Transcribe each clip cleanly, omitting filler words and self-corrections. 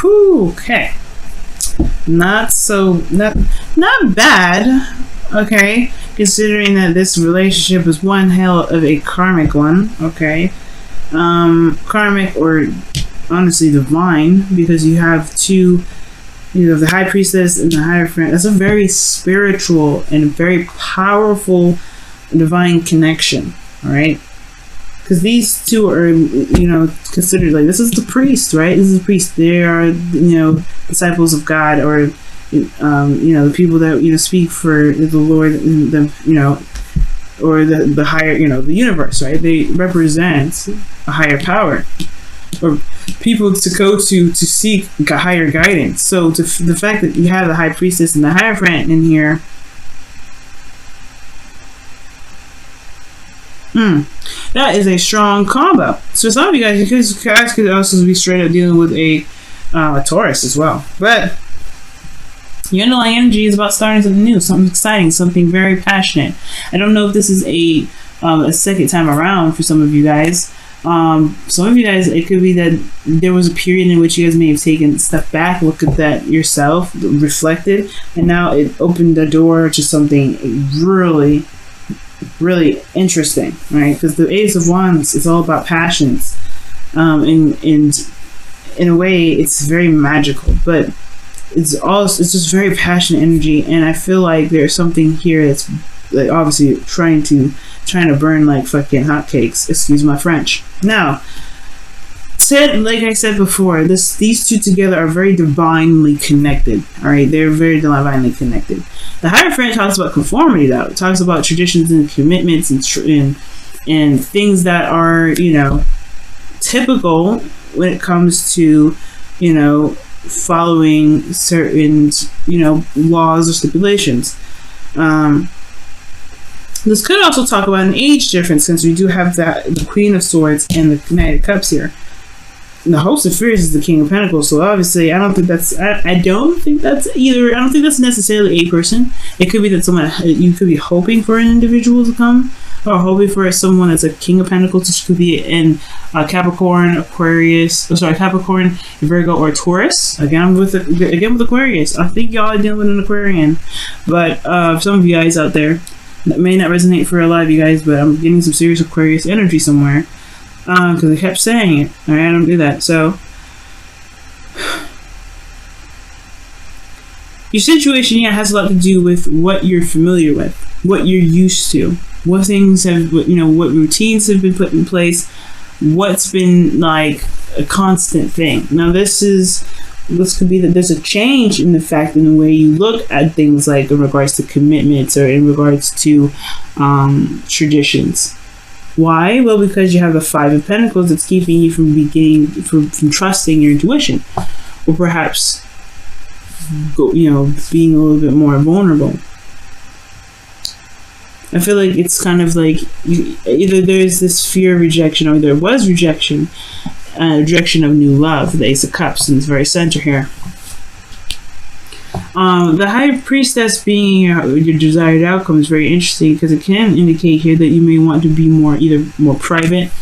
Whew, okay. Not bad. Okay, considering that this relationship is one hell of a karmic one. Okay, karmic or honestly divine, because you have two. You have the high priestess and the hierophant. That's a very spiritual and very powerful divine connection. All right. Because these two are, considered like, this is the priest, right? This is the priest. They are, disciples of God, or, the people that, speak for the Lord, or the higher, the universe, right? They represent a higher power, or people to go to seek higher guidance. So the fact that you have the high priestess and the hierophant in here, that is a strong combo. So some of you guys could also be straight up dealing with a Taurus as well. But your underlying energy is about starting something new, something exciting, something very passionate. I don't know if this is a second time around for some of you guys. Some of you guys, it could be that there was a period in which you guys may have taken a step back, looked at that yourself, reflected, and now it opened the door to something really, really interesting, right? Because the Ace of Wands is all about passions, and in a way, it's very magical, but it's just very passionate energy, and I feel like there's something here that's like obviously trying to burn like fucking hotcakes. Excuse my French. Now, like I said before, these two together are very divinely connected. All right, they're very divinely connected. The Hierophant talks about conformity, though. It talks about traditions and commitments and things that are typical when it comes to following certain laws or stipulations. This could also talk about an age difference, since we do have the Queen of Swords and the Knight of Cups here. And the Host of Fears is the King of Pentacles, so obviously I don't think that's necessarily a person. It could be that you could be hoping for an individual to come, or hoping for someone that's a King of Pentacles, which could be in Capricorn, Capricorn, Virgo, or Taurus. Again with Aquarius. I think y'all are dealing with an Aquarian, but some of you guys out there, that may not resonate for a lot of you guys, but I'm getting some serious Aquarius energy somewhere. Because I kept saying it. Alright, I don't do that. So, your situation here has a lot to do with what you're familiar with, what you're used to, what things have, what routines have been put in place, what's been like a constant thing. Now, this could be that there's a change in the fact in the way you look at things, like in regards to commitments or in regards to traditions. Why? Well, because you have the Five of Pentacles that's keeping you from from trusting your intuition, or perhaps being a little bit more vulnerable. I feel like it's kind of like either there's this fear of rejection, or there was rejection of new love. The Ace of Cups in the very center here. The High Priestess being your desired outcome is very interesting, because it can indicate here that you may want to be either more private,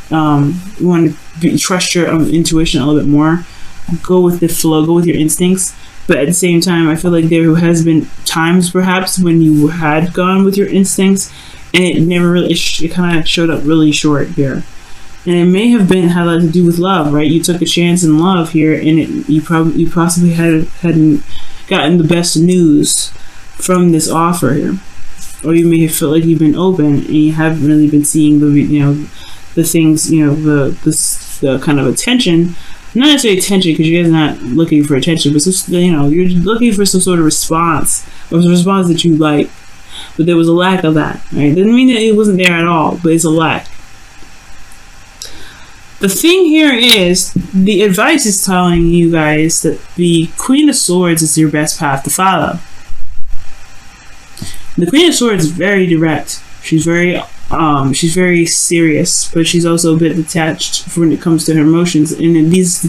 you want to trust your intuition a little bit more, go with the flow, go with your instincts. But at the same time, I feel like there has been times perhaps when you had gone with your instincts, and it never really, it kind of showed up really short here. And it may have had a lot to do with love, right? You took a chance in love here, and you possibly hadn't gotten the best news from this offer here, or you may have felt like you've been open and you haven't really been seeing the things, the kind of attention, not necessarily attention, because you guys are not looking for attention, but you're looking for some sort of response, or a response that you like, but there was a lack of that, right? Doesn't mean that it wasn't there at all, but it's a lack. The thing here is, the advice is telling you guys that the Queen of Swords is your best path to follow. The Queen of Swords is very direct. She's very serious, but she's also a bit detached when it comes to her emotions. And she's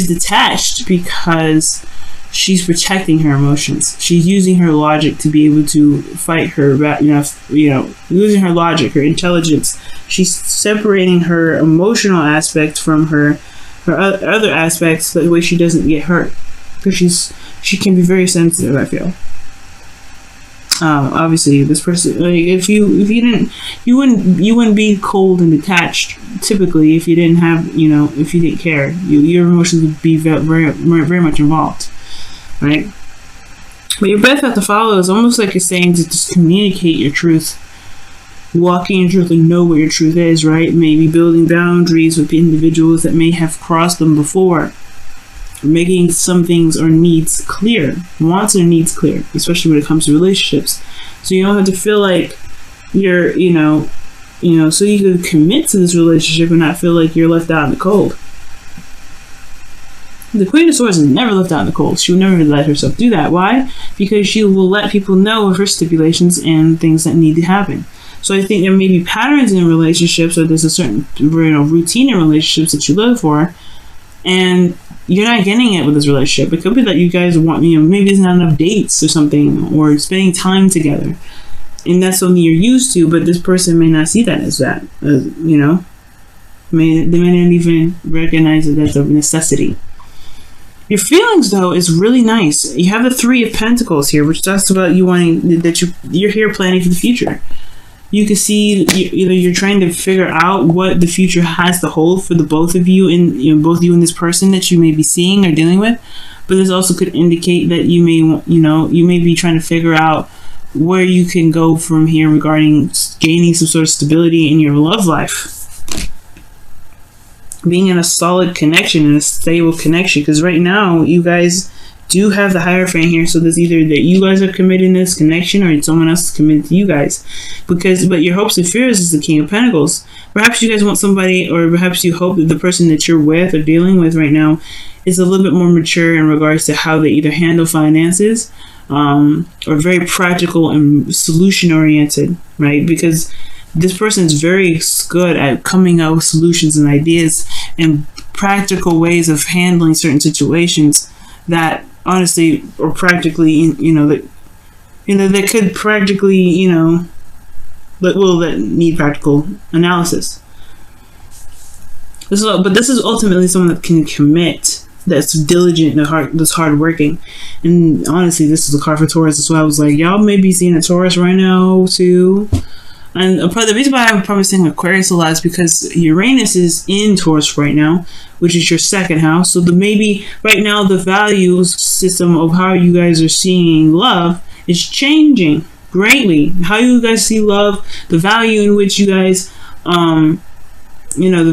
detached because she's protecting her emotions. She's using her logic to be able to fight her back, using her logic, her intelligence. She's separating her emotional aspect from her or other aspects, that way she doesn't get hurt, because she can be very sensitive, I feel. Obviously, this person, like, if you didn't, you wouldn't be cold and detached typically if you didn't have, if you didn't care. Your emotions would be very, very much involved, right? But your best path to follow is almost like it's saying to just communicate your truth, walking in truth, and know what your truth is, right? Maybe building boundaries with individuals that may have crossed them before. Making some things or needs clear, wants or needs clear, especially when it comes to relationships. So you don't have to feel like you're, so you can commit to this relationship and not feel like you're left out in the cold. The Queen of Swords is never left out in the cold. She would never let herself do that. Why? Because she will let people know of her stipulations and things that need to happen. So I think there may be patterns in relationships, or there's a certain routine in relationships that you live for, and you're not getting it with this relationship. It could be that you guys want, maybe there's not enough dates or something, or spending time together, and that's something you're used to, but this person may not see that as that, they may not even recognize it as a necessity. Your feelings, though, is really nice. You have the Three of Pentacles here, which talks about you wanting, that you're here planning for the future. You can see either you're trying to figure out what the future has to hold for the both of you, and both you and this person that you may be seeing or dealing with. But this also could indicate that you may be trying to figure out where you can go from here regarding gaining some sort of stability in your love life. Being in a solid connection and a stable connection, because right now you guys do have the Hierophant here, so there's either that you guys are committing this connection or someone else is committed to you guys. But your hopes and fears is the King of Pentacles. Perhaps you guys want somebody, or perhaps you hope that the person that you're with or dealing with right now is a little bit more mature in regards to how they either handle finances, or very practical and solution oriented, right? Because this person is very good at coming up with solutions and ideas and practical ways of handling certain situations that honestly, or practically, that could practically, that need practical analysis. But this is ultimately someone that can commit, that's diligent and that's hardworking. And honestly, this is a card for Taurus. That's why I was like, y'all may be seeing a Taurus right now too. And the reason why I'm probably saying Aquarius a lot is because Uranus is in Taurus right now, which is your second house. So maybe right now the value system of how you guys are seeing love is changing greatly. How you guys see love, the value in which you guys, the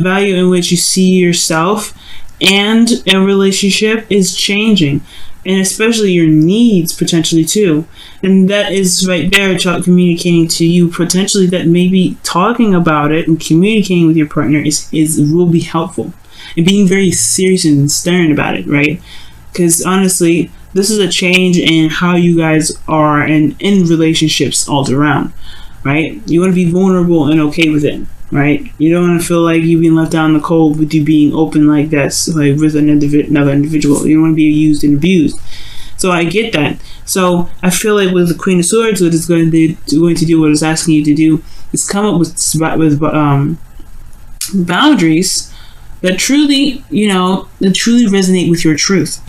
value in which you see yourself and a relationship is changing. And especially your needs potentially too. And that is right there communicating to you potentially that maybe talking about it and communicating with your partner will be helpful. And being very serious and stern about it, right? Because honestly, this is a change in how you guys are in relationships all around, right? You want to be vulnerable and okay with it, right? You don't want to feel like you've been left out in the cold with you being open like that, like with another individual. You don't want to be used and abused. So I get that. So I feel like with the Queen of Swords, what it's going to do, what it's asking you to do, is come up with boundaries that truly resonate with your truth.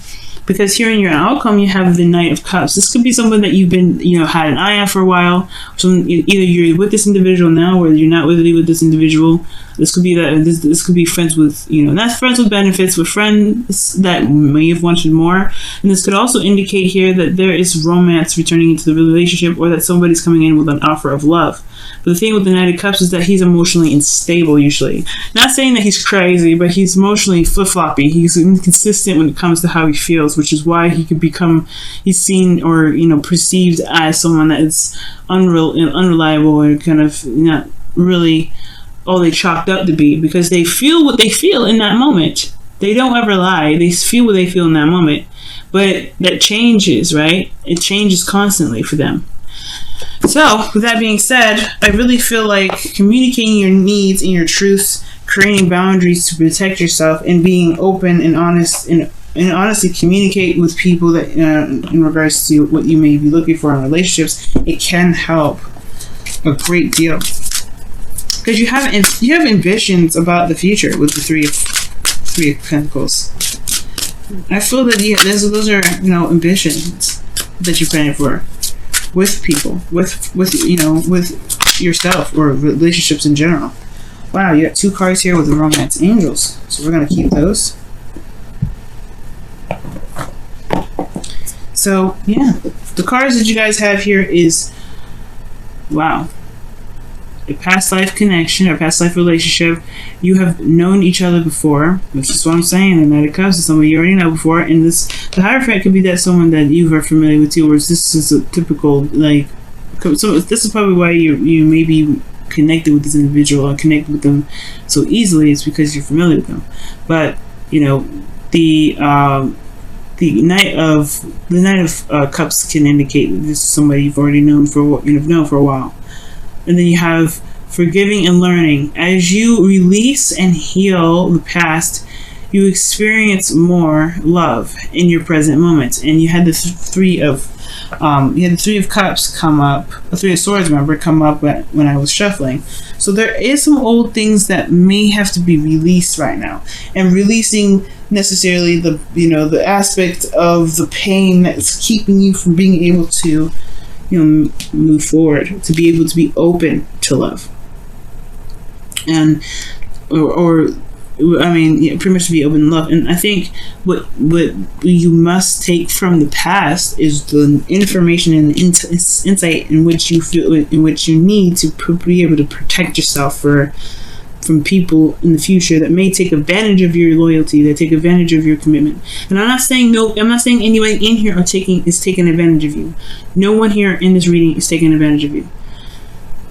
Because here in your outcome, you have the Knight of Cups. This could be someone that you've been, had an eye on for a while. So either you're with this individual now, or you're not really with this individual. This could be that this could be friends with, not friends with benefits, but friends that may have wanted more. And this could also indicate here that there is romance returning into the relationship, or that somebody's coming in with an offer of love. But the thing with the Knight of Cups is that he's emotionally unstable usually. Not saying that he's crazy, but he's emotionally flip-floppy. He's inconsistent when it comes to how he feels, which is why he could he's seen or, perceived as someone that is unreliable, or kind of not really all they chalked up to be, because they feel what they feel in that moment. They don't ever lie. They feel what they feel in that moment. But that changes, right? It changes constantly for them. So, with that being said, I really feel like communicating your needs and your truths, creating boundaries to protect yourself, and being open and honest, and honestly communicate with people that in regards to what you may be looking for in relationships, it can help a great deal. Because you have ambitions about the future with the Three of Pentacles. I feel that those are ambitions that you're planning for with people, with yourself or relationships in general. Wow, you got 2 cards here with the romance angels, so we're gonna keep those. So yeah, the cards that you guys have here is, wow, a past life connection or past life relationship. You have known each other before, which is what I'm saying. The Knight of Cups is somebody you already know before, and the Hierophant could be that someone that you are familiar with too. Whereas this is a typical so this is probably why you may be connected with this individual or connected with them so easily. It's because you're familiar with them. But the Knight of Cups can indicate that this is somebody you've already known for a while. And then you have forgiving and learning. As you release and heal the past, you experience more love in your present moment. And you had the Three of Cups come up, the Three of Swords, remember, come up when I was shuffling. So there is some old things that may have to be released right now, and releasing necessarily the aspect of the pain that's keeping you from being able to move forward, to be able to be open to love, and pretty much to be open to love. And I think what you must take from the past is the information and the insight in which you feel, in which you need to be able to protect yourself from people in the future that may take advantage of your loyalty, that take advantage of your commitment. And I'm not saying anyone in here is taking advantage of you. No one here in this reading is taking advantage of you.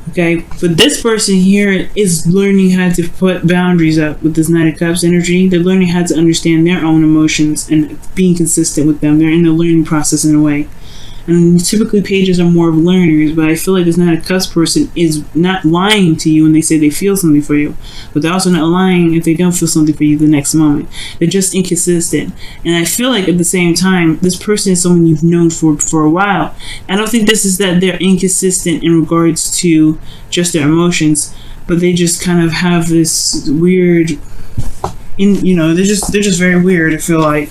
Okay, but this person here is learning how to put boundaries up with this Knight of Cups energy. They're learning how to understand their own emotions and being consistent with them. They're in the learning process in a way. And typically pages are more of learners, but I feel like this Knight of Cups person is not lying to you when they say they feel something for you, but they're also not lying if they don't feel something for you the next moment. They're just inconsistent. And I feel like at the same time, this person is someone you've known for a while. I don't think this is that they're inconsistent in regards to just their emotions, but they just kind of have this weird, they're just very weird. I feel like.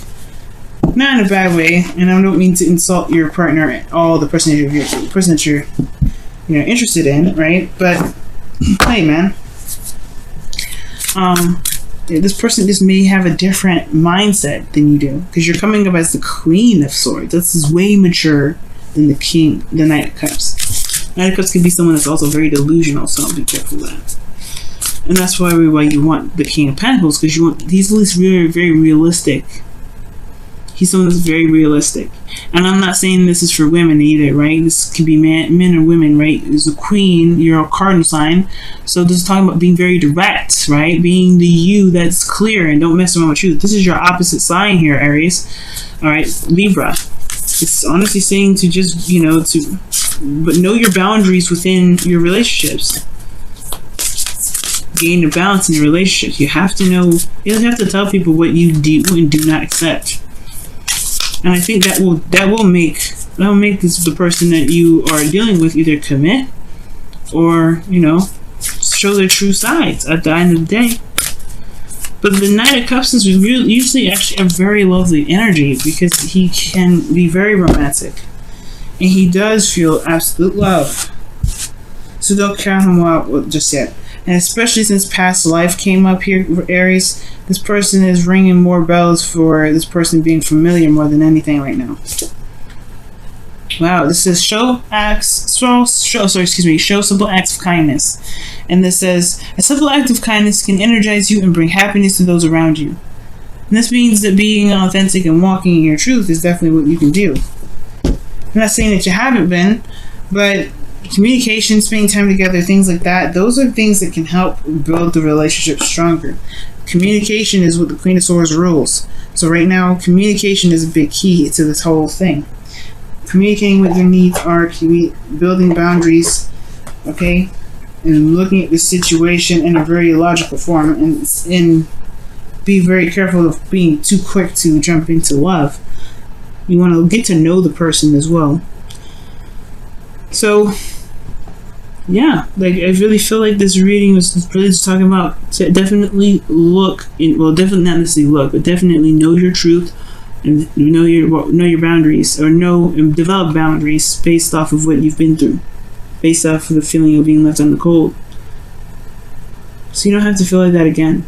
Not in a bad way, and I don't mean to insult your partner at all, the person that you're interested in, right? But hey, man, this person just may have a different mindset than you do, because you're coming up as the Queen of Swords. This is way mature than the Knight of Cups. Knight of Cups can be someone that's also very delusional, so be careful of that. And that's why you want the King of Pentacles, because he's at least very, very realistic. He's someone that's very realistic. And I'm not saying this is for women either, right? This could be men or women, right? As a queen, you're a cardinal sign. So this is talking about being very direct, right? Being the you that's clear and don't mess around with truth. This is your opposite sign here, Aries. All right, Libra. It's honestly saying to just, but know your boundaries within your relationships. Gain a balance in your relationships. You have to know, you have to tell people what you do and do not accept. And I think that will make this the person that you are dealing with either commit or show their true sides at the end of the day. But the Knight of Cups is usually actually a very lovely energy, because he can be very romantic and he does feel absolute love. So don't count him out just yet. And especially since past life came up here for Aries, this person is ringing more bells for this person being familiar more than anything right now. Wow, this says show simple acts of kindness. And this says, a simple act of kindness can energize you and bring happiness to those around you. And this means that being authentic and walking in your truth is definitely what you can do. I'm not saying that you haven't been, but communication, spending time together, things like that, those are things that can help build the relationship stronger. Communication is what the Queen of Swords rules. So right now, communication is a big key to this whole thing. Communicating what your needs are, building boundaries, okay, and looking at the situation in a very logical form, and be very careful of being too quick to jump into love. You want to get to know the person as well. So yeah, like I really feel like this reading was really just talking about to definitely look in, well, definitely not necessarily look, but definitely know your truth and know your boundaries, or know and develop boundaries based off of what you've been through, based off of the feeling of being left on the cold. So you don't have to feel like that again.